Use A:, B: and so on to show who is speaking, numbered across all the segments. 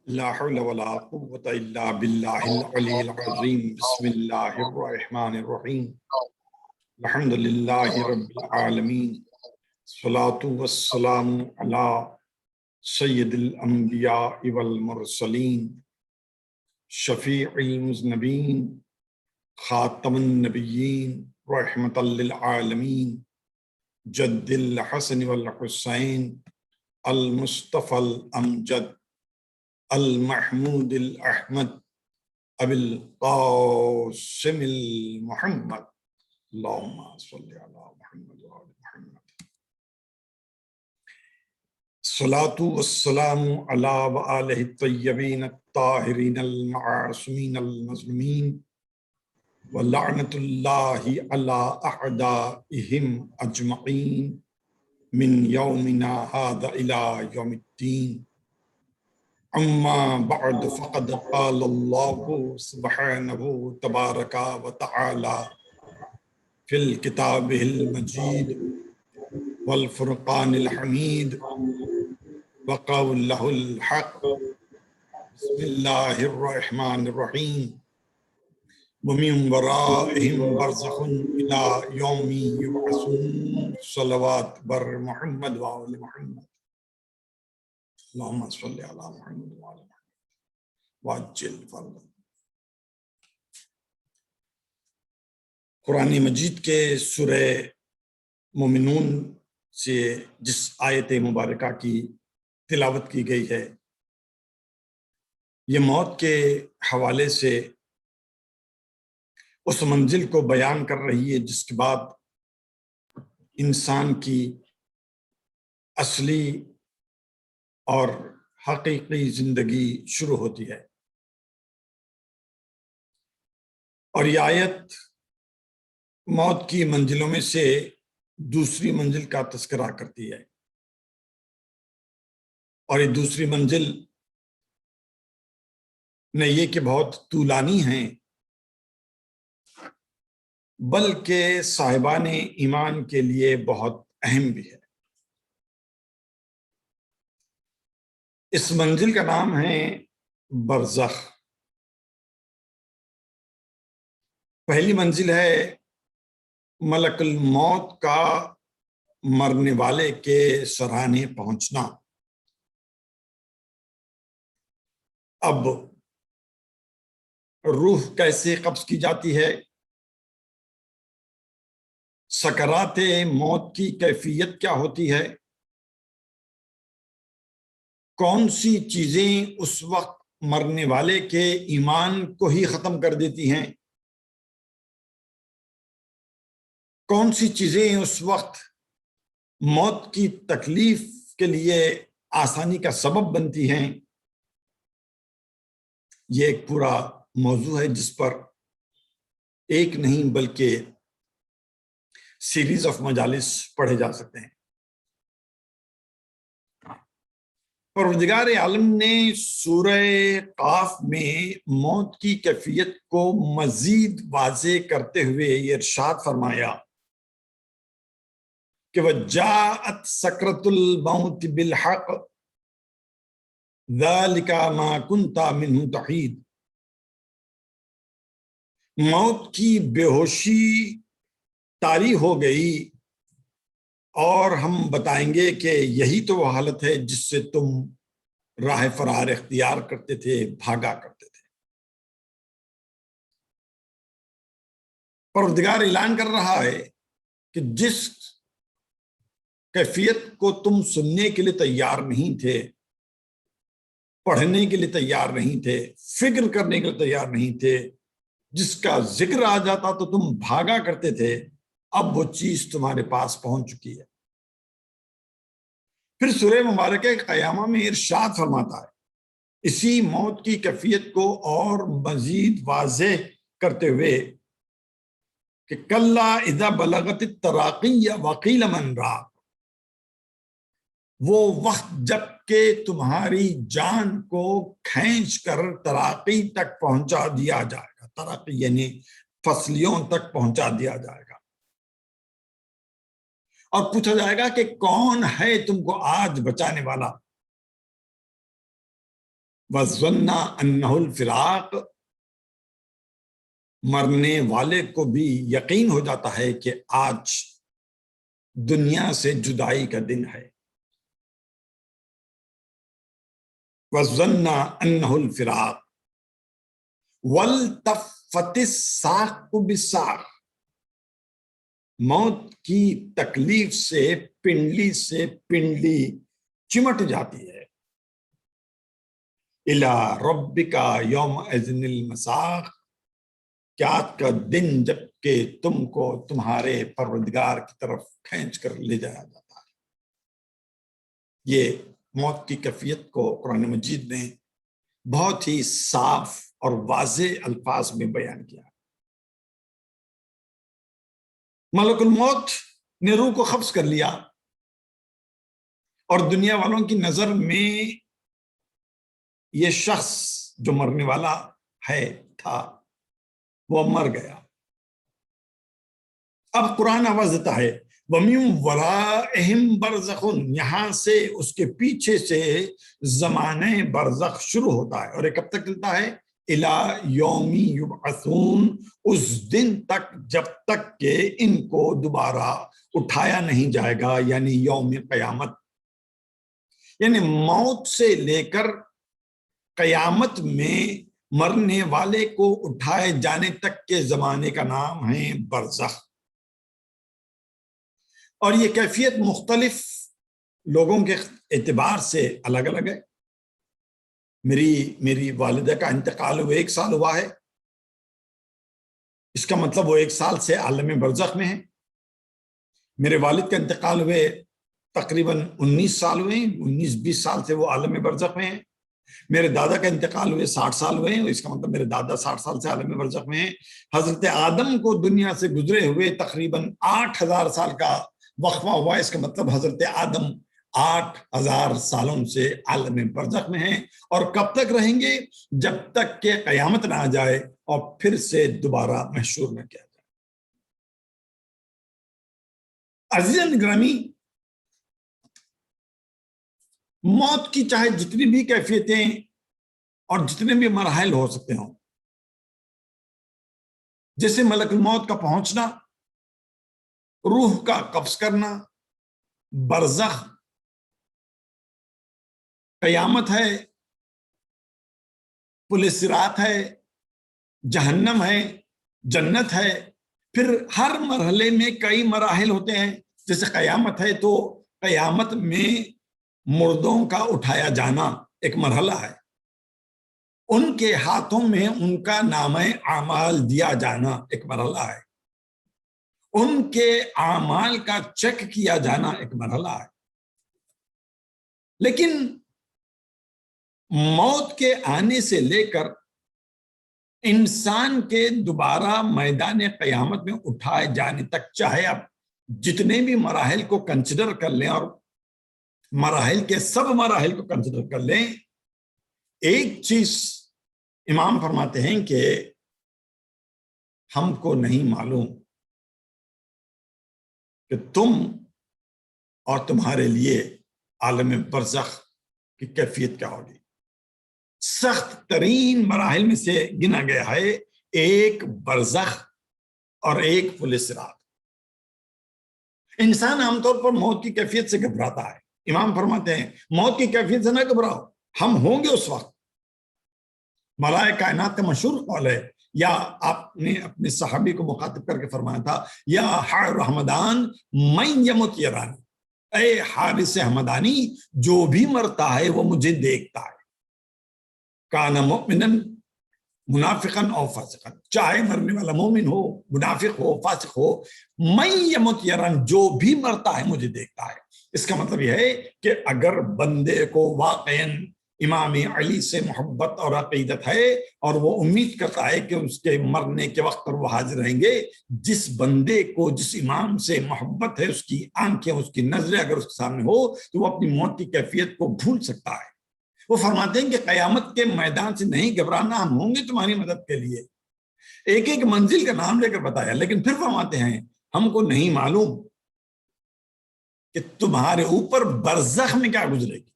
A: لا حول ولا قوة إلا بالله العلي العظيم بسم الله الرحمن الرحيم الحمد لله رب العالمين الصلاة والسلام على سيد الأنبياء والمرسلين شفيع المذنبين خاتم النبيين رحمة للعالمين جد الحسن والحسين المصطفى الأمجد المحمود الأحمد أبي القاسم المحمد اللهم صل على محمد وعلى محمد الصلاة والسلام على وآله الطيبين الطاهرين المعصومين المظلومين ولعنة الله على أعدائهم أجمعين من يومنا هذا إلى يوم الدين أما بعد فقد قال الله سبحانه تبارك وتعالى في الكتاب المجيد والفرقان الحميد وقوله الحق بسم الله الرحمن الرحيم ومن ورائهم برزخ إلى يوم يبعثون صلوات بر محمد وآل محمد اللهم صل على محمد وعلى محمد وعجل فرجهم۔ قرآن مجید کے سورہ مومنون سے جس آیت مبارکہ کی تلاوت کی گئی ہے یہ موت کے حوالے سے اس منزل کو بیان کر رہی ہے جس کے بعد انسان کی اصلی اور حقیقی زندگی شروع ہوتی ہے، اور یہ آیت موت کی منزلوں میں سے دوسری منزل کا تذکرہ کرتی ہے، اور یہ دوسری منزل نہ یہ کہ بہت طولانی ہیں بلکہ صاحبان ایمان کے لیے بہت اہم بھی ہے۔ اس منزل کا نام ہے برزخ۔ پہلی منزل ہے ملک الموت کا مرنے والے کے سرانے پہنچنا۔ اب روح کیسے قبض کی جاتی ہے، سکرات موت کی کیفیت کیا ہوتی ہے، کون سی چیزیں اس وقت مرنے والے کے ایمان کو ہی ختم کر دیتی ہیں، کون سی چیزیں اس وقت موت کی تکلیف کے لیے آسانی کا سبب بنتی ہیں، یہ ایک پورا موضوع ہے جس پر ایک نہیں بلکہ سیریز آف مجالس پڑھے جا سکتے ہیں۔ پروردگار عالم نے سورہ قاف میں موت کی کیفیت کو مزید واضح کرتے ہوئے یہ ارشاد فرمایا کہ وَجَاءَتْ سَكْرَةُ الْمَوْتِ بِالْحَقِّ ذَلِكَ مَا كُنْتَ مِنْهُ تَحِيدُ۔ موت کی بے ہوشی طاری ہو گئی اور ہم بتائیں گے کہ یہی تو وہ حالت ہے جس سے تم راہ فرار اختیار کرتے تھے، بھاگا کرتے تھے۔ پروردگار اعلان کر رہا ہے کہ جس کیفیت کو تم سننے کے لیے تیار نہیں تھے، پڑھنے کے لیے تیار نہیں تھے، فکر کرنے کے لیے تیار نہیں تھے، جس کا ذکر آ جاتا تو تم بھاگا کرتے تھے، اب وہ چیز تمہارے پاس پہنچ چکی ہے۔ پھر سورہ مبارکہ قیامہ میں ارشاد فرماتا ہے اسی موت کی کیفیت کو اور مزید واضح کرتے ہوئے کہ کلا اذا بلغت التراقی وقیل من راق، وہ وقت جب کہ تمہاری جان کو کھینچ کر تراقی تک پہنچا دیا جائے گا، تراقی یعنی فصلیوں تک پہنچا دیا جائے گا، اور پوچھا جائے گا کہ کون ہے تم کو آج بچانے والا؟ وَظَنَّ أَنَّهُ الْفِرَاقُ، مرنے والے کو بھی یقین ہو جاتا ہے کہ آج دنیا سے جدائی کا دن ہے۔ وَظَنَّ أَنَّهُ الْفِرَاقُ وَالْتَفَّتِ السَّاقُ بِالسَّاقِ، موت کی تکلیف سے پنڈلی چمٹ جاتی ہے۔ إِلَىٰ رَبِّكَ يَوْمَئِذٍ الْمَسَاقُ، آج کا دن جب کہ تم کو تمہارے پروردگار کی طرف کھینچ کر لے جایا جاتا ہے۔ یہ موت کی کیفیت کو قرآن مجید نے بہت ہی صاف اور واضح الفاظ میں بیان کیا۔ ملک الموت نے روح کو قبض کر لیا اور دنیا والوں کی نظر میں یہ شخص جو مرنے والا تھا وہ مر گیا۔ اب قرآن آواز دیتا ہے وَمِن وَرَائِهِمْ بَرْزَخٌ، یہاں سے اس کے پیچھے سے زمانہ برزخ شروع ہوتا ہے، اور یہ کب تک چلتا ہے؟ إِلَىٰ يَوْمِ يُبْعَثُونَ، اس دن تک جب تک کہ ان کو دوبارہ اٹھایا نہیں جائے گا، یعنی یوم قیامت۔ یعنی موت سے لے کر قیامت میں مرنے والے کو اٹھائے جانے تک کے زمانے کا نام ہے برزخ۔ اور یہ کیفیت مختلف لوگوں کے اعتبار سے الگ الگ ہے۔ میری والدہ کا انتقال ہوئے 1 سال ہوا ہے، اس کا مطلب وہ 1 سال سے عالم برزخ میں ہے۔ میرے والد کا انتقال ہوئے تقریباً 19 سال ہوئے، 19-20 سال سے وہ عالم برزخ میں ہیں۔ میرے دادا کا انتقال ہوئے 60 سال ہوئے ہیں، اس کا مطلب میرے دادا 60 سال سے عالم برزخ میں ہیں۔ حضرت آدم کو دنیا سے گزرے ہوئے تقریباً 8000 سال کا وقفہ ہوا، اس کا مطلب حضرت آدم 8000 سالوں سے عالم برزخ میں ہیں، اور کب تک رہیں گے؟ جب تک کہ قیامت نہ آ جائے اور پھر سے دوبارہ محشور نہ کیا جائے۔ عزیزان گرامی، موت کی چاہے جتنی بھی کیفیتیں اور جتنے بھی مراحل ہو سکتے ہوں، جیسے ملک الموت کا پہنچنا، روح کا قبض کرنا، برزخ، قیامت ہے، پل صراط ہے، جہنم ہے، جنت ہے، پھر ہر مرحلے میں کئی مراحل ہوتے ہیں۔ جیسے قیامت ہے تو قیامت میں مردوں کا اٹھایا جانا ایک مرحلہ ہے، ان کے ہاتھوں میں ان کا نامہ اعمال دیا جانا ایک مرحلہ ہے، ان کے اعمال کا چیک کیا جانا ایک مرحلہ ہے۔ لیکن موت کے آنے سے لے کر انسان کے دوبارہ میدان قیامت میں اٹھائے جانے تک، چاہے آپ جتنے بھی مراحل کو کنسیڈر کر لیں، اور مراحل کے سب مراحل کو کنسیڈر کر لیں، ایک چیز امام فرماتے ہیں کہ ہم کو نہیں معلوم کہ تم اور تمہارے لیے عالم برزخ کی کیفیت کیا ہوگی۔ سخت ترین مراحل میں سے گنا گیا ہے ایک برزخ اور ایک پل صراط۔ انسان عام طور پر موت کی کیفیت سے گھبراتا ہے۔ امام فرماتے ہیں موت کی کیفیت سے نہ گھبراؤ، ہم ہوں گے اس وقت۔ ملائے کائنات کا مشہور قول ہے، یا آپ نے اپنے صحابی کو مخاطب کر کے فرمایا تھا، یا حارث حمدان من یمت یرانی، اے حارث حمدانی جو بھی مرتا ہے وہ مجھے دیکھتا ہے۔ کان مؤمنا منافقا او فاسقا، چاہے مرنے والا مومن ہو، منافق ہو، فاسق ہو، من یمت یران، جو بھی مرتا ہے مجھے دیکھتا ہے۔ اس کا مطلب یہ ہے کہ اگر بندے کو واقعاً امام علی سے محبت اور عقیدت ہے اور وہ امید کرتا ہے کہ اس کے مرنے کے وقت پر وہ حاضر رہیں گے، جس بندے کو جس امام سے محبت ہے، اس کی آنکھیں، اس کی نظریں اگر اس کے سامنے ہو تو وہ اپنی موت کی کیفیت کو بھول سکتا ہے۔ وہ فرماتے ہیں کہ قیامت کے میدان سے نہیں گھبرانا، ہم ہوں گے تمہاری مدد کے لیے۔ ایک ایک منزل کا نام لے کر بتایا، لیکن پھر فرماتے ہیں ہم کو نہیں معلوم کہ تمہارے اوپر برزخ میں کیا گزرے گی.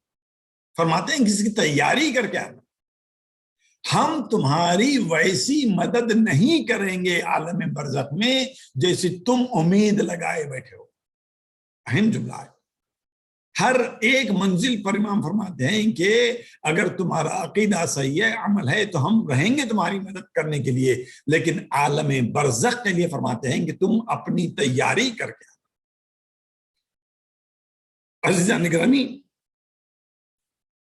A: فرماتے ہیں کسی کی تیاری کر کے آنا. ہم تمہاری ویسی مدد نہیں کریں گے عالم برزخ میں جیسی تم امید لگائے بیٹھے ہو. اہم جملہ ہے. ہر ایک منزل پر امام فرماتے ہیں کہ اگر تمہارا عقیدہ صحیح ہے، عمل ہے، تو ہم رہیں گے تمہاری مدد کرنے کے لیے، لیکن عالم برزخ کے لیے فرماتے ہیں کہ تم اپنی تیاری کر کے. عزیزان گرامی،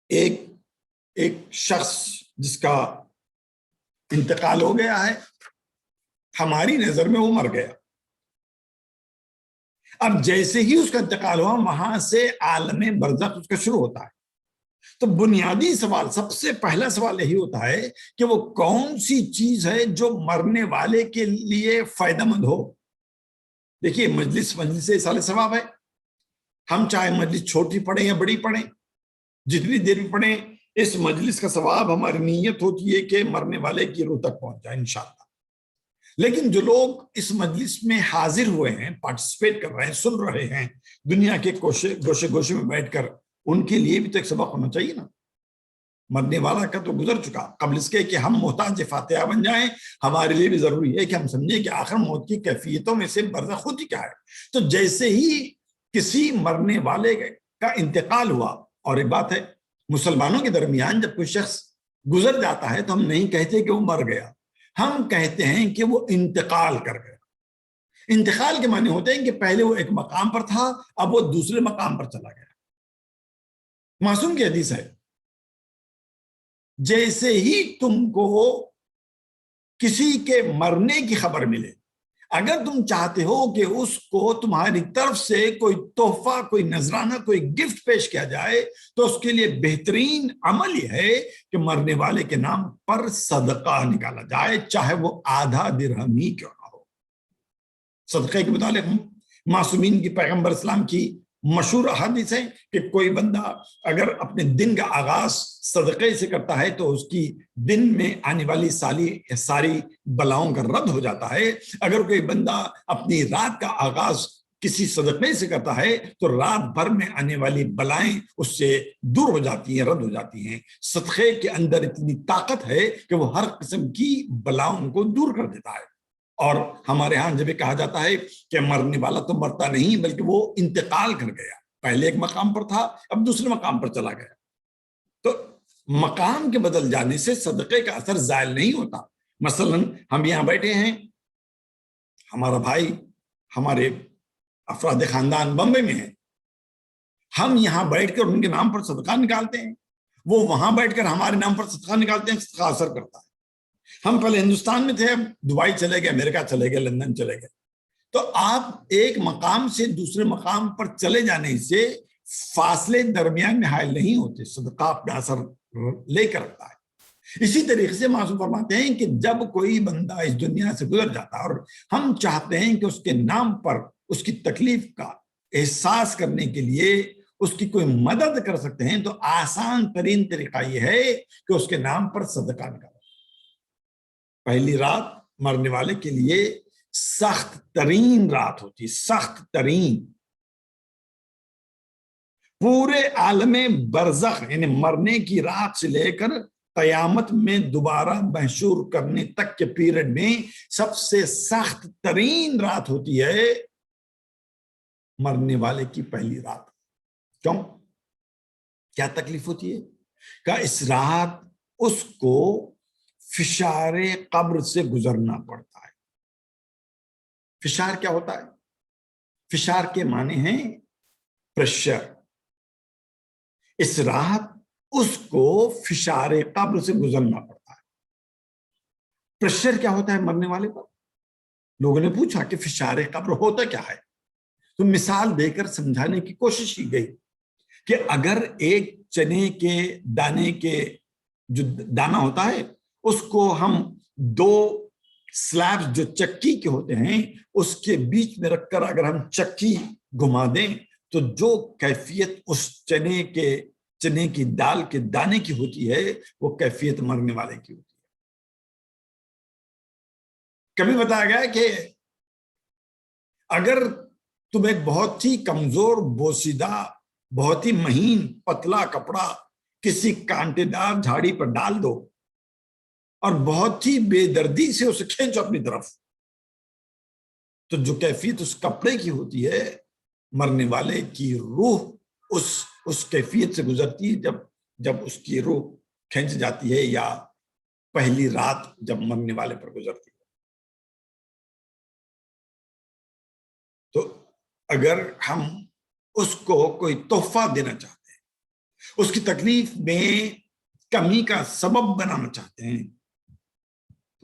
A: ایک شخص جس کا انتقال ہو گیا ہے، ہماری نظر میں وہ مر گیا. اب جیسے ہی اس کا انتقال ہوا، وہاں سے عالم برزخ اس کا شروع ہوتا ہے. تو بنیادی سوال، سب سے پہلا سوال یہی ہوتا ہے کہ وہ کون سی چیز ہے جو مرنے والے کے لیے فائدہ مند ہو. دیکھیے، مجلس سے اصال ثواب ہے. ہم چاہے مجلس چھوٹی پڑھیں یا بڑی پڑھیں، جتنی دیر بھی پڑھیں، اس مجلس کا ثواب ہماری نیت ہوتی ہے کہ مرنے والے کی روح تک پہنچ جائے انشاءاللہ. لیکن جو لوگ اس مجلس میں حاضر ہوئے ہیں، پارٹیسپیٹ کر رہے ہیں، سن رہے ہیں، دنیا کے گوشے گوشے میں بیٹھ کر، ان کے لیے بھی تو ایک سبق ہونا چاہیے نا. مرنے والا کا تو گزر چکا. قبل اس کے کہ ہم محتاج فاتحہ بن جائیں، ہمارے لیے بھی ضروری ہے کہ ہم سمجھیں کہ آخر موت کی کیفیتوں میں سے برزخ ہوتی کیا ہے. تو جیسے ہی کسی مرنے والے کا انتقال ہوا، اور ایک بات ہے، مسلمانوں کے درمیان جب کوئی شخص گزر جاتا ہے تو ہم نہیں کہتے کہ وہ مر گیا، ہم کہتے ہیں کہ وہ انتقال کر گیا. انتقال کے معنی ہوتے ہیں کہ پہلے وہ ایک مقام پر تھا، اب وہ دوسرے مقام پر چلا گیا. معصوم کی حدیث ہے، جیسے ہی تم کو کسی کے مرنے کی خبر ملے، اگر تم چاہتے ہو کہ اس کو تمہاری طرف سے کوئی تحفہ، کوئی نذرانہ، کوئی گفٹ پیش کیا جائے، تو اس کے لیے بہترین عمل یہ ہے کہ مرنے والے کے نام پر صدقہ نکالا جائے، چاہے وہ آدھا درہم ہی کیوں نہ ہو. صدقے کے متعلق معصومین کی پیغمبر اسلام کی مشہور حدیث ہے کہ کوئی بندہ اگر اپنے دن کا آغاز صدقے سے کرتا ہے تو اس کی دن میں آنے والی ساری بلاؤں کا رد ہو جاتا ہے. اگر کوئی بندہ اپنی رات کا آغاز کسی صدقے سے کرتا ہے تو رات بھر میں آنے والی بلائیں اس سے دور ہو جاتی ہیں، رد ہو جاتی ہیں. صدقے کے اندر اتنی طاقت ہے کہ وہ ہر قسم کی بلاؤں کو دور کر دیتا ہے. اور ہمارے ہاں جب یہ کہا جاتا ہے کہ مرنے والا تو مرتا نہیں بلکہ وہ انتقال کر گیا، پہلے ایک مقام پر تھا اب دوسرے مقام پر چلا گیا، تو مقام کے بدل جانے سے صدقے کا اثر زائل نہیں ہوتا. مثلا ہم یہاں بیٹھے ہیں، ہمارا بھائی، ہمارے افراد خاندان بمبئی میں ہیں، ہم یہاں بیٹھ کر ان کے نام پر صدقہ نکالتے ہیں، وہ وہاں بیٹھ کر ہمارے نام پر صدقہ نکالتے ہیں، صدقہ اثر کرتا ہے. ہم پہلے ہندوستان میں تھے، اب دبئی چلے گئے، امریکہ چلے گئے، لندن چلے گئے. تو آپ ایک مقام سے دوسرے مقام پر چلے جانے سے فاصلے درمیان میں حائل نہیں ہوتے، صدقہ اپنا اثر لے کر رکھتا ہے. اسی طریقے سے معصوم فرماتے ہیں کہ جب کوئی بندہ اس دنیا سے گزر جاتا ہے اور ہم چاہتے ہیں کہ اس کے نام پر اس کی تکلیف کا احساس کرنے کے لیے اس کی کوئی مدد کر سکتے ہیں، تو آسان ترین طریقہ یہ ہے کہ اس کے نام پر صدقہ نکالیں. پہلی رات مرنے والے کے لیے سخت ترین رات ہوتی، سخت ترین. پورے عالم برزخ یعنی مرنے کی رات سے لے کر قیامت میں دوبارہ محشور کرنے تک کے پیریڈ میں سب سے سخت ترین رات ہوتی ہے مرنے والے کی پہلی رات. کیوں؟ کیا تکلیف ہوتی ہے کہ اس رات اس کو فشار قبر سے گزرنا پڑتا ہے. فشار کیا ہوتا ہے؟ فشار کے معنی ہیں پریشر. اس رات اس کو فشار قبر سے گزرنا پڑتا ہے. پریشر کیا ہوتا ہے مرنے والے پر؟ لوگوں نے پوچھا کہ فشار قبر ہوتا کیا ہے، تو مثال دے کر سمجھانے کی کوشش کی گئی کہ اگر ایک چنے کے دانے کے جو دانہ ہوتا ہے اس کو ہم دو سلیبز جو چکی کے ہوتے ہیں اس کے بیچ میں رکھ کر اگر ہم چکی گھما دیں تو جو کیفیت اس چنے کی دال کے دانے کی ہوتی ہے وہ کیفیت مرنے والے کی ہوتی ہے. کبھی بتایا گیا کہ اگر تم ایک بہت ہی کمزور بوسیدہ بہت ہی مہین پتلا کپڑا کسی کانٹے دار جھاڑی پر ڈال دو اور بہت ہی بے دردی سے اسے کھینچو اپنی طرف، تو جو کیفیت اس کپڑے کی ہوتی ہے، مرنے والے کی روح اس کیفیت سے گزرتی ہے جب اس کی روح کھینچ جاتی ہے، یا پہلی رات جب مرنے والے پر گزرتی ہے۔ تو اگر ہم اس کو کوئی تحفہ دینا چاہتے ہیں، اس کی تکلیف میں کمی کا سبب بنانا چاہتے ہیں،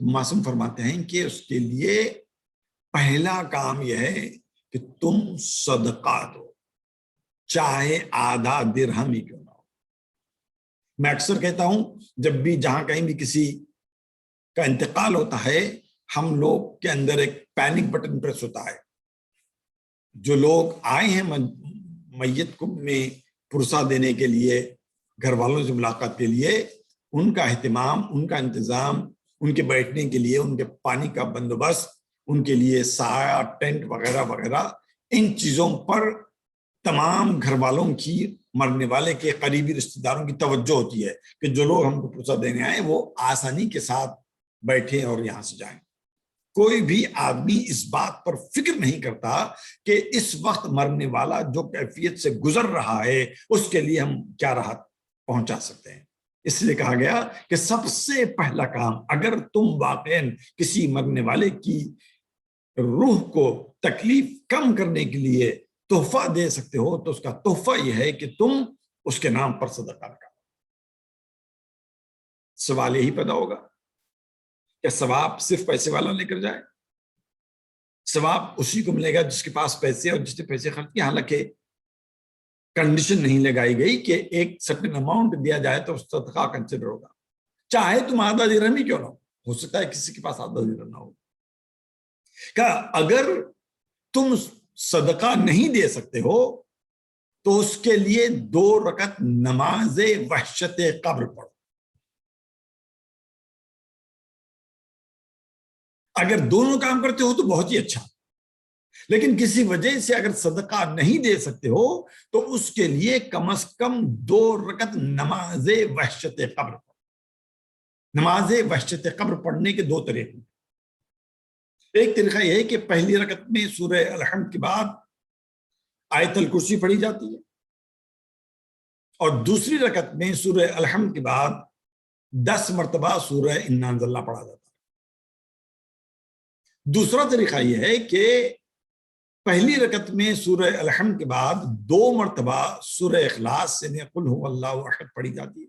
A: تو معصوم فرماتے ہیں کہ اس کے لیے پہلا کام یہ ہے کہ تم صدقہ دو، چاہے آدھا درہم ہی کیوں نہ ہو۔ میں اکثر کہتا ہوں، جب بھی جہاں کہیں بھی کسی کا انتقال ہوتا ہے، ہم لوگ کے اندر ایک پینک بٹن پریس ہوتا ہے۔ جو لوگ آئے ہیں میت کو میں پرسہ دینے کے لیے، گھر والوں سے ملاقات کے لیے، ان کا اہتمام، ان کا انتظام، ان کے بیٹھنے کے لیے، ان کے پانی کا بندوبست، ان کے لیے سایہ، ٹینٹ وغیرہ وغیرہ، ان چیزوں پر تمام گھر والوں کی، مرنے والے کے قریبی رشتہ داروں کی توجہ ہوتی ہے کہ جو لوگ ہم کو پرسہ دینے آئے وہ آسانی کے ساتھ بیٹھیں اور یہاں سے جائیں۔ کوئی بھی آدمی اس بات پر فکر نہیں کرتا کہ اس وقت مرنے والا جو کیفیت سے گزر رہا ہے اس کے لیے ہم کیا راحت پہنچا سکتے ہیں۔ اس لیے کہا گیا کہ سب سے پہلا کام، اگر تم واقعاً کسی مرنے والے کی روح کو تکلیف کم کرنے کے لیے تحفہ دے سکتے ہو، تو اس کا تحفہ یہ ہے کہ تم اس کے نام پر صدقہ کرو۔ سوال یہی پیدا ہوگا کہ ثواب صرف پیسے والا لے کر جائے؟ ثواب اسی کو ملے گا جس کے پاس پیسے اور جس نے پیسے خرچ کیے، حالانکہ کنڈیشن نہیں لگائی گئی کہ ایک سرٹن اماؤنٹ دیا جائے تو صدقہ کنسیڈر ہوگا، چاہے تم آدھا درہم ہی کیوں نہ ہو سکتا ہے کسی کے پاس آدھا درہم نہ ہو۔ کہ اگر تم صدقہ نہیں دے سکتے ہو تو اس کے لیے 2 رکعت نماز وحشت قبر پڑھو۔ اگر دونوں کام کرتے ہو تو بہت ہی اچھا، لیکن کسی وجہ سے اگر صدقہ نہیں دے سکتے ہو تو اس کے لیے کم از کم 2 رکعت نماز وحشت قبر پڑھو۔ نماز وحشت قبر پڑھنے کے 2 طریقے۔ ایک طریقہ یہ ہے کہ پہلی رکعت میں سورہ الحمد کے بعد آیت الکرسی پڑھی جاتی ہے، اور دوسری رکعت میں سورہ الحمد کے بعد 10 مرتبہ سورہ انا انزلنا پڑھا جاتا ہے۔ دوسرا طریقہ یہ ہے کہ پہلی رکعت میں سورہ الحمد کے بعد 2 مرتبہ سورہ اخلاص یعنی قل هو اللہ احد پڑھی جاتی ہے،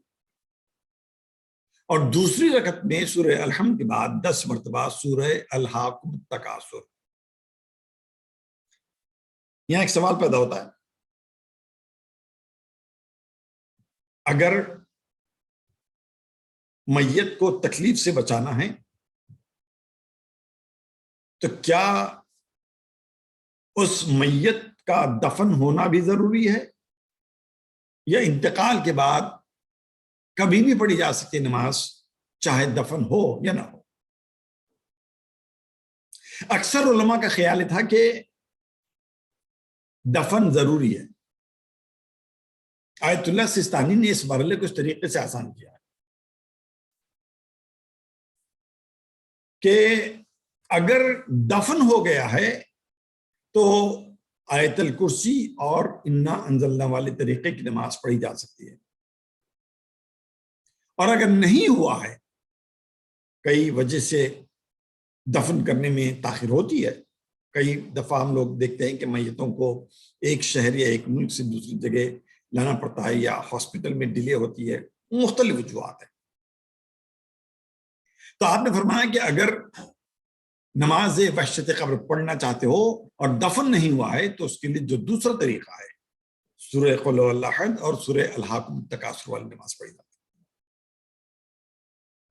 A: اور دوسری رکعت میں سورہ الحمد کے بعد 10 مرتبہ سورہ الہاکم التکاثر۔ یہاں ایک سوال پیدا ہوتا ہے، اگر میت کو تکلیف سے بچانا ہے تو کیا اس میت کا دفن ہونا بھی ضروری ہے، یا انتقال کے بعد کبھی بھی پڑھی جا سکتی نماز چاہے دفن ہو یا نہ ہو؟ اکثر علماء کا خیال تھا کہ دفن ضروری ہے۔ آیت اللہ سستانی نے اس مرحلے کو اس طریقے سے آسان کیا ہے کہ اگر دفن ہو گیا ہے تو آیت الکرسی اور انا انزلنا والے طریقے کی نماز پڑھی جا سکتی ہے، اور اگر نہیں ہوا ہے، کئی وجہ سے دفن کرنے میں تاخیر ہوتی ہے، کئی دفعہ ہم لوگ دیکھتے ہیں کہ میتوں کو ایک شہر یا ایک ملک سے دوسری جگہ لانا پڑتا ہے، یا ہاسپٹل میں ڈیلے ہوتی ہے، مختلف وجوہات ہیں۔ تو آپ نے فرمایا کہ اگر نماز وحشت قبر پڑھنا چاہتے ہو اور دفن نہیں ہوا ہے تو اس کے لیے جو دوسرا طریقہ ہے سورہ قل هو اللہ احد اور سورہ الہاکم التکاثر والی نماز پڑھی جاتی ہے۔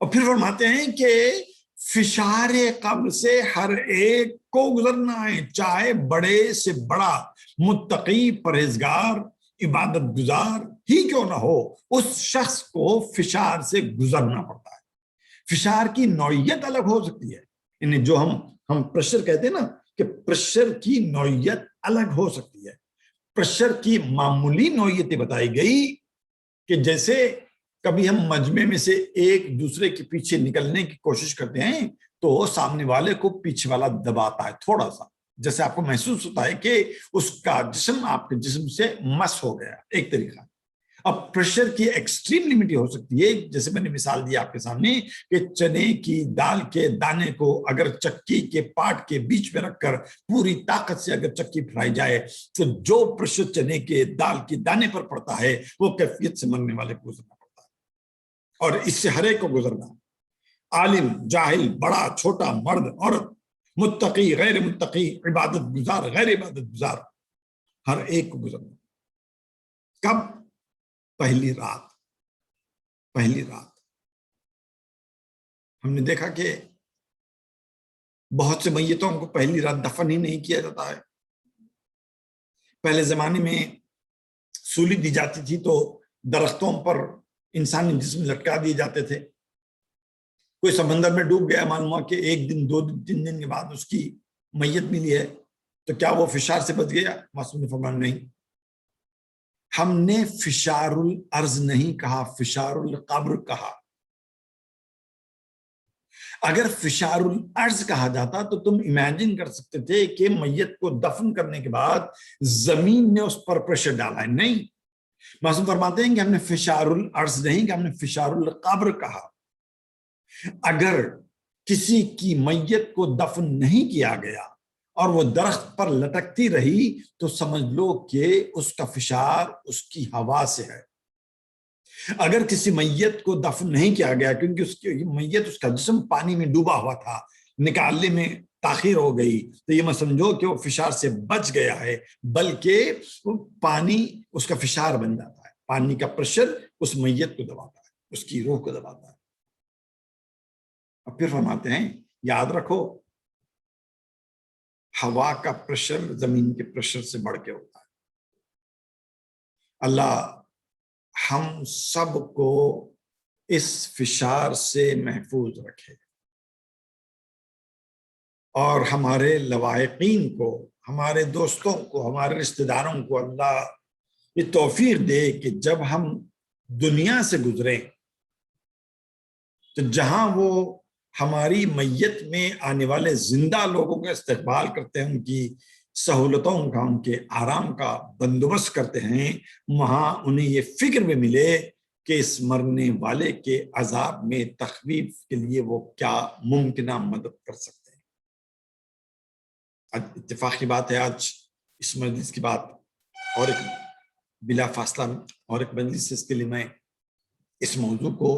A: اور پھر فرماتے ہیں کہ فشار قبر سے ہر ایک کو گزرنا ہے، چاہے بڑے سے بڑا متقی پرہیزگار عبادت گزار ہی کیوں نہ ہو، اس شخص کو فشار سے گزرنا پڑتا ہے۔ فشار کی نوعیت الگ ہو سکتی ہے، یعنی جو ہم پریشر کہتے ہیں نا کہ پریشر کی نوعیت الگ ہو سکتی ہے. پریشر کی معمولی نوعیت بتائی گئی کہ جیسے کبھی ہم مجمع میں سے ایک دوسرے کے پیچھے نکلنے کی کوشش کرتے ہیں تو سامنے والے کو پیچھے والا دباتا ہے تھوڑا سا, جیسے آپ کو محسوس ہوتا ہے کہ اس کا جسم آپ کے جسم سے مس ہو گیا, ایک طریقہ. اب پریشر کی ایکسٹریم لمٹ ہو سکتی ہے, جیسے میں نے مثال دی آپ کے سامنے کہ چنے کی دال کے دانے کو اگر چکی کے پاٹ کے بیچ میں رکھ کر پوری طاقت سے اگر چکی پھیلائی جائے تو جو پریشر چنے کے دال کے دانے پر پڑتا ہے وہ کیفیت سے مرنے والے کو گزرنا پڑتا ہے, اور اس سے ہر ایک کو گزرنا, عالم جاہل, بڑا چھوٹا, مرد عورت, متقی غیر متقی, عبادت گزار غیر عبادت گزار, ہر ایک کو گزرنا. کب؟ پہلی رات. پہلی رات ہم نے دیکھا کہ بہت سے میتوں کو پہلی رات دفن ہی نہیں کیا جاتا ہے. پہلے زمانے میں سولی دی جاتی تھی تو درختوں پر انسانی جسم لٹکا دیے جاتے تھے. کوئی سمندر میں ڈوب گیا, معلوم ہوا کہ ایک دن 2 دن 3 دن کے بعد اس کی میت ملی ہے, تو کیا وہ فشار سے بچ گیا؟ معصوم نے فرمایا نہیں. ہم نے فشار الارض نہیں کہا, فشار القبر کہا. اگر فشار الارض کہا جاتا تو تم امیجن کر سکتے تھے کہ میت کو دفن کرنے کے بعد زمین نے اس پر پریشر ڈالا ہے. نہیں, معصوم فرماتے ہیں کہ ہم نے فشار الارض نہیں کہ ہم نے فشار القبر کہا. اگر کسی کی میت کو دفن نہیں کیا گیا اور وہ درخت پر لٹکتی رہی تو سمجھ لو کہ اس کا فشار اس کی ہوا سے ہے. اگر کسی میت کو دفن نہیں کیا گیا کیونکہ اس کی میت, اس کا جسم پانی میں ڈوبا ہوا تھا, نکالنے میں تاخیر ہو گئی, تو یہ میں سمجھو کہ وہ فشار سے بچ گیا ہے, بلکہ پانی اس کا فشار بن جاتا ہے. پانی کا پریشر اس میت کو دباتا ہے, اس کی روح کو دباتا ہے. اب پھر فرماتے ہیں یاد رکھو ہوا کا پریشر زمین کے پریشر سے بڑھ کے ہوتا ہے. اللہ ہم سب کو اس فشار سے محفوظ رکھے اور ہمارے لواحقین کو, ہمارے دوستوں کو, ہمارے رشتہ داروں کو اللہ یہ توفیق دے کہ جب ہم دنیا سے گزریں تو جہاں وہ ہماری میت میں آنے والے زندہ لوگوں کا استقبال کرتے ہیں, ان کی سہولتوں کا, ان کے آرام کا بندوبست کرتے ہیں, وہاں انہیں یہ فکر میں ملے کہ اس مرنے والے کے عذاب میں تخفیف کے لیے وہ کیا ممکنہ مدد کر سکتے ہیں. اتفاقی بات ہے آج اس مجلس کی بات اور ایک بلا فاصلہ اور ایک مجلس اس کے لیے میں اس موضوع کو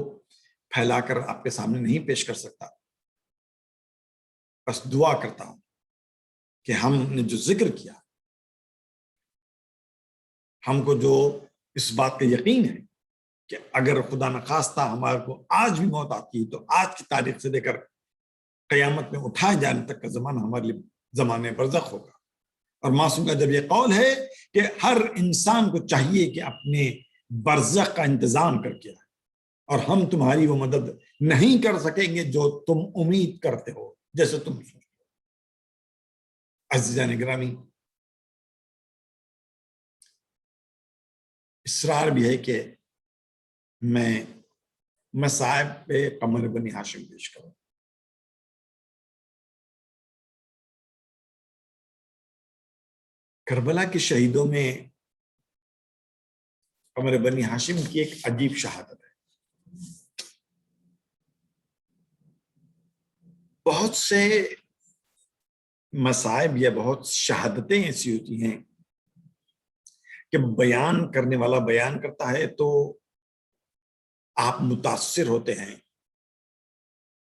A: پھیلا کر آپ کے سامنے نہیں پیش کر سکتا. بس دعا کرتا ہوں کہ ہم نے جو ذکر کیا, ہم کو جو اس بات کا یقین ہے کہ اگر خدا نخواستہ ہمارے کو آج بھی موت آتی ہے تو آج کی تاریخ سے لے کر قیامت میں اٹھائے جانے تک کا زمانہ ہمارے لیے زمانے برزخ ہوگا. اور معصوم کا جب یہ قول ہے کہ ہر انسان کو چاہیے کہ اپنے برزخ کا انتظام کر کے آئے, اور ہم تمہاری وہ مدد نہیں کر سکیں گے جو تم امید کرتے ہو, جیسے تم سوچتے ہو. عزیزان گرامی, اصرار بھی ہے کہ میں مصائب پہ قمر بنی ہاشم پیش کروں. کربلا کے شہیدوں میں قمر بنی ہاشم کی ایک عجیب شہادت ہے. بہت سے مصائب یا بہت شہادتیں ایسی ہوتی ہیں کہ بیان کرنے والا بیان کرتا ہے تو آپ متاثر ہوتے ہیں,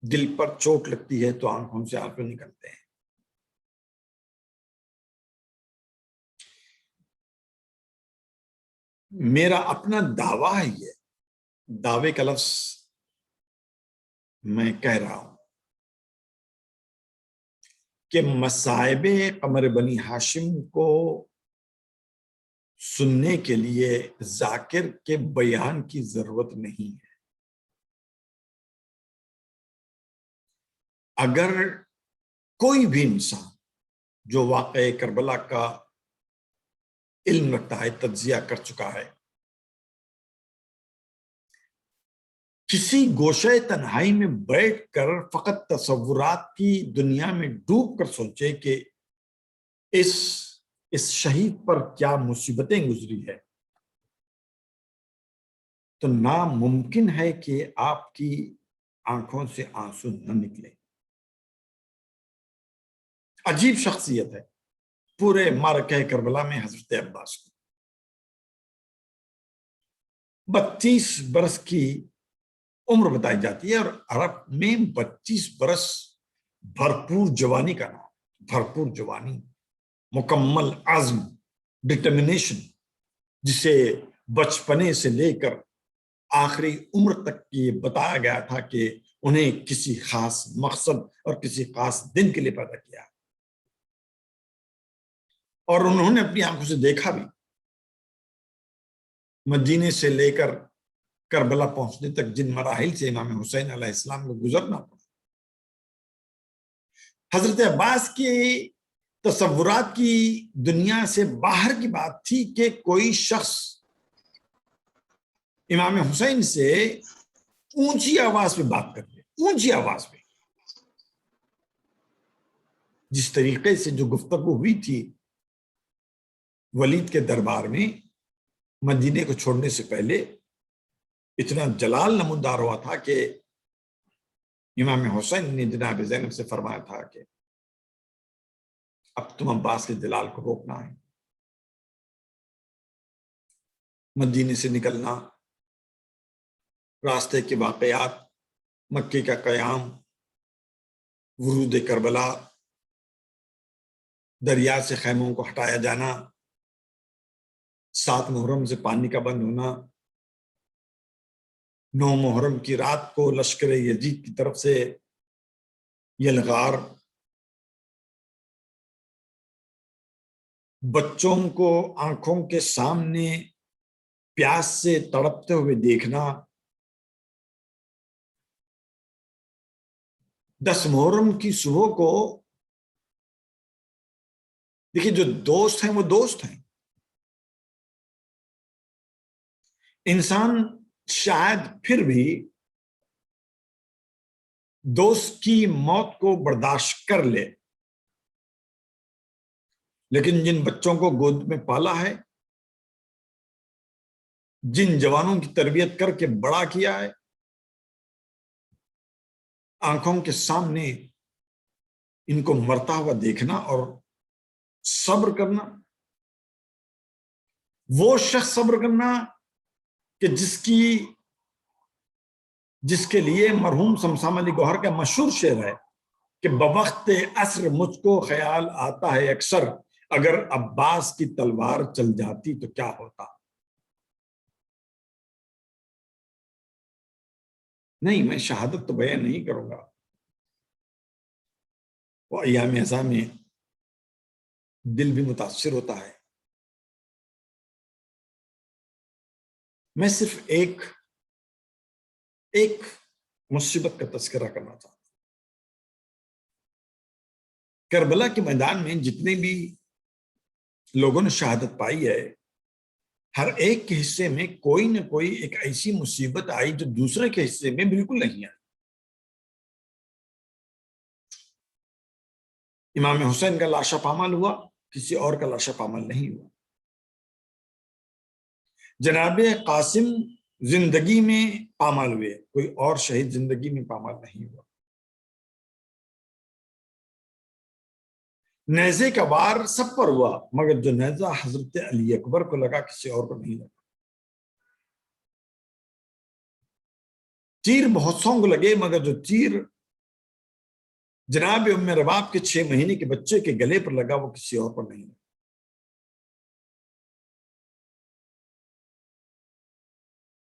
A: دل پر چوٹ لگتی ہے تو آنکھوں سے آنسو نکلتے ہیں. میرا اپنا دعویٰ ہے, یہ دعوے کا لفظ میں کہہ رہا ہوں کہ مصائب قمر بنی ہاشم کو سننے کے لیے ذاکر کے بیان کی ضرورت نہیں ہے. اگر کوئی بھی انسان جو واقعہ کربلا کا علم رکھتا ہے، تجزیہ کر چکا ہے، کسی گوشے تنہائی میں بیٹھ کر فقط تصورات کی دنیا میں ڈوب کر سوچے کہ اس شہید پر کیا مصیبتیں گزری ہے، تو ناممکن ہے کہ آپ کی آنکھوں سے آنسو نہ نکلے۔ عجیب شخصیت ہے پورے معرکہ کربلا میں حضرت عباس کو۔ 32 برس کی عمر بتائی جاتی ہے، اور عرب میں 32 برس بھرپور جوانی کا نام، بھرپور جوانی، مکمل عزم، ڈٹرمنیشن، جسے بچپنے سے لے کر آخری عمر تک یہ بتایا گیا تھا کہ انہیں کسی خاص مقصد اور کسی خاص دن کے لیے پیدا کیا، اور انہوں نے اپنی آنکھوں سے دیکھا بھی۔ مدینے سے لے کر کربلا پہنچنے تک جن مراحل سے امام حسین علیہ السلام کو گزرنا پڑا، حضرت عباس کے تصورات کی دنیا سے باہر کی بات تھی کہ کوئی شخص امام حسین سے اونچی آواز میں بات کرتے، اونچی آواز میں۔ جس طریقے سے جو گفتگو ہوئی تھی ولید کے دربار میں مدینے کو چھوڑنے سے پہلے، اتنا جلال نمودار ہوا تھا کہ امام حسین نے جناب زینب سے فرمایا تھا کہ اب تم عباس کے جلال کو روکنا ہے۔ مدینے سے نکلنا، راستے کے واقعات، مکے کا قیام، ورود کربلا، دریا سے خیموں کو ہٹایا جانا، 7 محرم سے پانی کا بند ہونا، 9 محرم کی رات کو لشکر یزید کی طرف سے یلغار، بچوں کو آنکھوں کے سامنے پیاس سے تڑپتے ہوئے دیکھنا، 10 محرم کی صبح کو دیکھیے، جو دوست ہیں وہ دوست ہیں۔ انسان شاید پھر بھی دوست کی موت کو برداشت کر لے، لیکن جن بچوں کو گود میں پالا ہے، جن جوانوں کی تربیت کر کے بڑا کیا ہے، آنکھوں کے سامنے ان کو مرتا ہوا دیکھنا اور صبر کرنا، وہ شخص صبر کرنا کہ جس کے لیے مرحوم شمشام علی گوہر کا مشہور شعر ہے کہ بوقت عصر مجھ کو خیال آتا ہے اکثر، اگر عباس کی تلوار چل جاتی تو کیا ہوتا۔ نہیں، میں شہادت تو بیان نہیں کروں گا، وہ ایام ازاں میں دل بھی متاثر ہوتا ہے۔ میں صرف ایک مصیبت کا تذکرہ کرنا چاہتا ہوں۔ کربلا کے میدان میں جتنے بھی لوگوں نے شہادت پائی ہے، ہر ایک کے حصے میں کوئی نہ کوئی ایک ایسی مصیبت آئی جو دوسرے کے حصے میں بالکل نہیں آئی۔ امام حسین کا لاشا پامال ہوا، کسی اور کا لاشا پامال نہیں ہوا۔ جناب قاسم زندگی میں پامال ہوئے، کوئی اور شہید زندگی میں پامال نہیں ہوا۔ نیزے کا وار سب پر ہوا، مگر جو نیزہ حضرت علی اکبر کو لگا کسی اور کو نہیں لگا۔ تیر بہت سوں کو لگے، مگر جو تیر جناب ام رباب کے 6 مہینے کے بچے کے گلے پر لگا وہ کسی اور پر نہیں لگا۔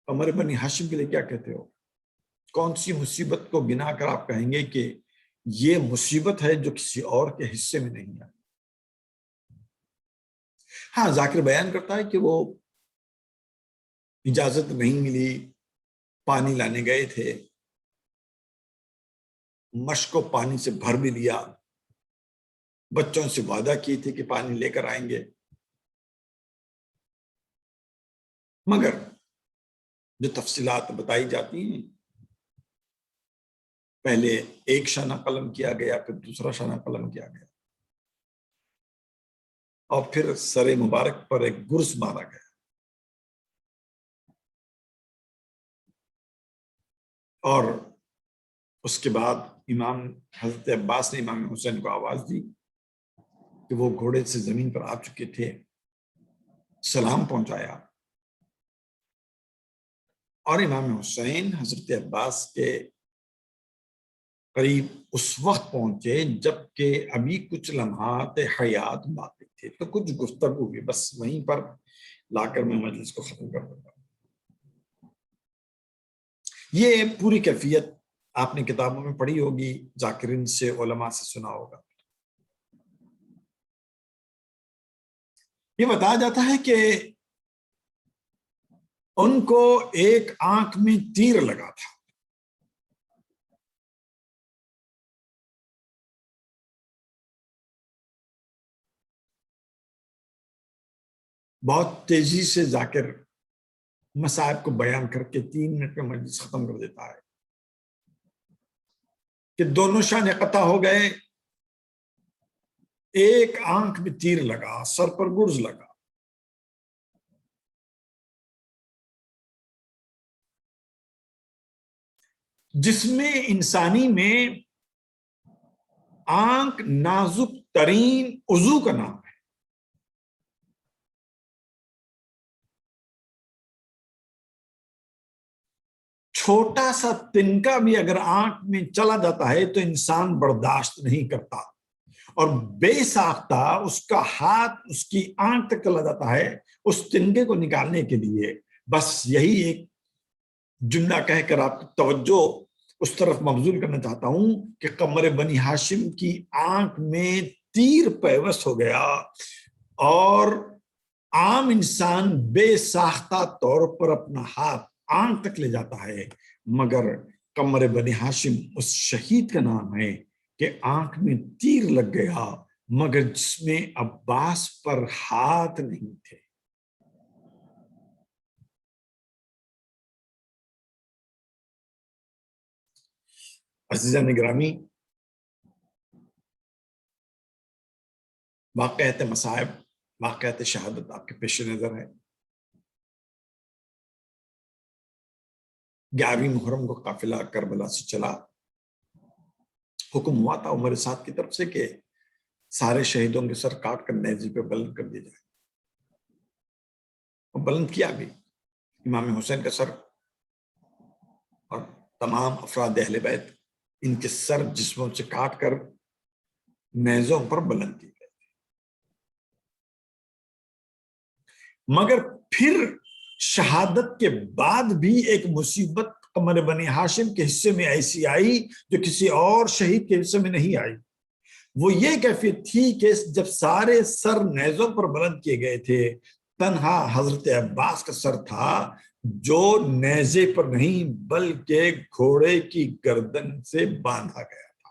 A: عمر بن ہاشم کے لیے کیا کہتے ہو؟ کون سی مصیبت کو گنا کر آپ کہیں گے کہ یہ مصیبت ہے جو کسی اور کے حصے میں نہیں آئی؟ ہاں، ذاکر بیان کرتا ہے کہ وہ اجازت نہیں ملی، پانی لانے گئے تھے، مشک کو پانی سے بھر بھی لیا، بچوں سے وعدہ کیے تھے کہ پانی لے کر آئیں گے، مگر جو تفصیلات بتائی جاتی ہیں، پہلے ایک شانہ قلم کیا گیا، پھر دوسرا شانہ قلم کیا گیا، اور پھر سر مبارک پر ایک گرز مارا گیا، اور اس کے بعد امام حضرت عباس نے امام حسین کو آواز دی کہ وہ گھوڑے سے زمین پر آ چکے تھے، سلام پہنچایا، اور امام حسین حضرت عباس کے قریب اس وقت پہنچے جبکہ ابھی کچھ لمحات حیات باقی تھے، تو کچھ گفتگو ہوئی، بس وہیں پر لا کر میں مجلس کو ختم کر دیتا ہوں۔ یہ پوری کیفیت آپ نے کتابوں میں پڑھی ہوگی، ذاکرین سے، علماء سے سنا ہوگا۔ یہ بتایا جاتا ہے کہ ان کو ایک آنکھ میں تیر لگا تھا، بہت تیزی سے ذاکر مصائب کو بیان کر کے 3 منٹ میں مجلس ختم کر دیتا ہے کہ دونوں شانے قطع ہو گئے، ایک آنکھ میں تیر لگا، سر پر گرز لگا، جس میں انسانی میں آنکھ نازک ترین عضو کا نام ہے۔ چھوٹا سا تنکا بھی اگر آنکھ میں چلا جاتا ہے تو انسان برداشت نہیں کرتا، اور بے ساختہ اس کا ہاتھ اس کی آنکھ تک چلا جاتا ہے اس تنکے کو نکالنے کے لیے۔ بس یہی ایک جملہ کہہ کر آپ کی توجہ اس طرف مبذول کرنا چاہتا ہوں کہ قمر بنی ہاشم کی آنکھ میں تیر پیوست ہو گیا، اور عام انسان بے ساختہ طور پر اپنا ہاتھ آنکھ تک لے جاتا ہے، مگر قمر بنی ہاشم اس شہید کا نام ہے کہ آنکھ میں تیر لگ گیا مگر جس میں عباس پر ہاتھ نہیں تھے۔ عزیزان گرامی، واقعات مصائب، واقعات شہادت آپ کے پیش نظر ہے۔ 11ویں محرم کو قافلہ کربلا سے چلا، حکم ہوا تھا عمر سعد کی طرف سے کہ سارے شہیدوں کے سر کاٹ کر نیزے پہ بلند کر دیا جائے، اور بلند کیا بھی۔ امام حسین کا سر اور تمام افراد اہل بیت، ان کے سر جسموں سے کاٹ کر نیزوں پر بلند کی گئے، مگر پھر شہادت کے بعد بھی ایک مصیبت قمر بنی ہاشم کے حصے میں ایسی آئی جو کسی اور شہید کے حصے میں نہیں آئی۔ وہ یہ کیفیت تھی کہ جب سارے سر نیزوں پر بلند کیے گئے تھے، تنہا حضرت عباس کا سر تھا جو نیزے پر نہیں بلکہ گھوڑے کی گردن سے باندھا گیا تھا۔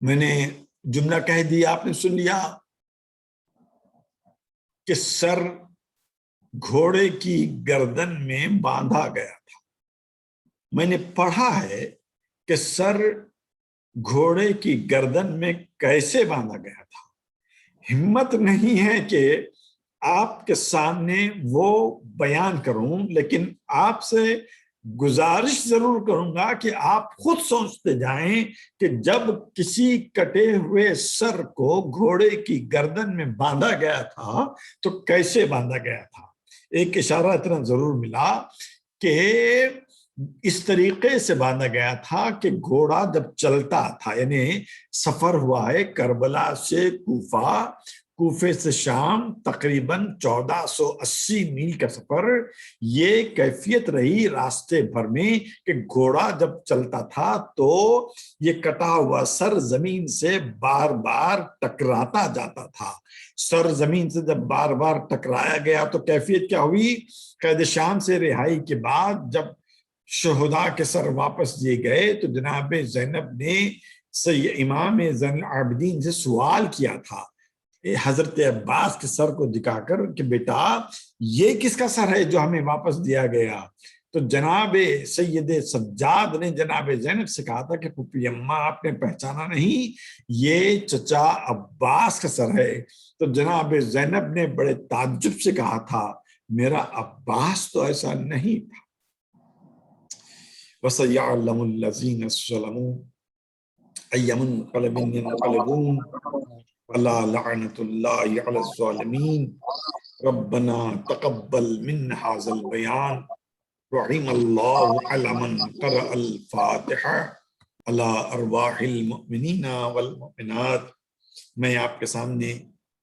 A: میں نے جملہ کہہ دیا، آپ نے سن لیا کہ سر گھوڑے کی گردن میں باندھا گیا تھا۔ میں نے پڑھا ہے کہ سر گھوڑے کی گردن میں کیسے باندھا گیا تھا۔ ہمت نہیں ہے کہ آپ کے سامنے وہ بیان کروں، لیکن آپ سے گزارش ضرور کروں گا کہ آپ خود سوچتے جائیں کہ جب کسی کٹے ہوئے سر کو گھوڑے کی گردن میں باندھا گیا تھا تو کیسے باندھا گیا تھا۔ ایک اشارہ اتنا ضرور ملا کہ اس طریقے سے باندھا گیا تھا کہ گھوڑا جب چلتا تھا، یعنی سفر ہوا ہے کربلا سے کوفہ، کوفے سے شام تقریباً 1480 میل کا سفر. یہ کیفیت رہی راستے بھر میں کہ گھوڑا جب چلتا تھا تو یہ کٹا ہوا سر زمین سے بار بار ٹکراتا جاتا تھا. سر زمین سے جب بار بار ٹکرایا گیا تو کیفیت کیا ہوئی؟ قید شام سے رہائی کے بعد جب شہداء کے سر واپس دیے گئے تو جناب زینب نے امام زین العابدین سے سوال کیا تھا حضرت عباس کے سر کو دکھا کر کہ بیٹا یہ کس کا سر ہے جو ہمیں واپس دیا گیا؟ تو جناب سید سجاد نے جناب زینب سے کہا تھا کہ پھوپھی اماں آپ نے پہچانا نہیں، یہ چچا عباس کا سر ہے. تو جناب زینب نے بڑے تعجب سے کہا تھا میرا عباس تو ایسا نہیں تھا. وَسَيَعْلَمُ الَّذِينَ ظَلَمُوا أَيَّ مُنقَلَبٍ يَنقَلِبُونَ أَلَا لَعْنَةُ اللَّهِ عَلَى الظَّالِمِينَ رَبَّنَا تَقَبَّلْ مِنَّ هَذَا الْبَيَانَ رحم الله على من قرأ الفاتحة على أرواح المؤمنين والمؤمنات. میں آپ کے سامنے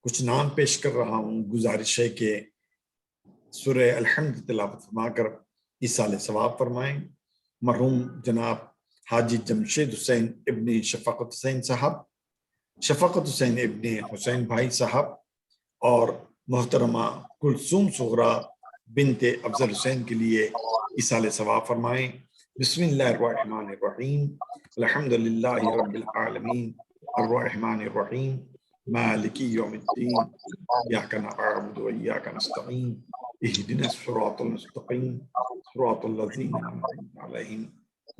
A: کچھ نام پیش کر رہا ہوں. گزارش ہے کہ سورہ الحمد تلاوت فرما کر ایصال ثواب فرمائیں. مرحوم جناب حاجی جمشید حسین ابن شفقت حسین صاحب، شفقت حسین ابن حسین بھائی صاحب اور محترمہ کلثوم صغرا بنت افضل حسین کے لیے ایصال ثواب فرمائیں. بسم اللہ الرحمن الرحیم الحمد للہ رب العالمین الرحمن الرحیم مالک یوم الدین ایاک نعبد و ایاک نستعین اہدنا الصراط المستقیم صراط الذین انعمت علیہم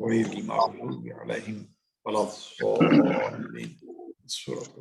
A: غیر المغضوب علیہم ولا الضالین. سورۃ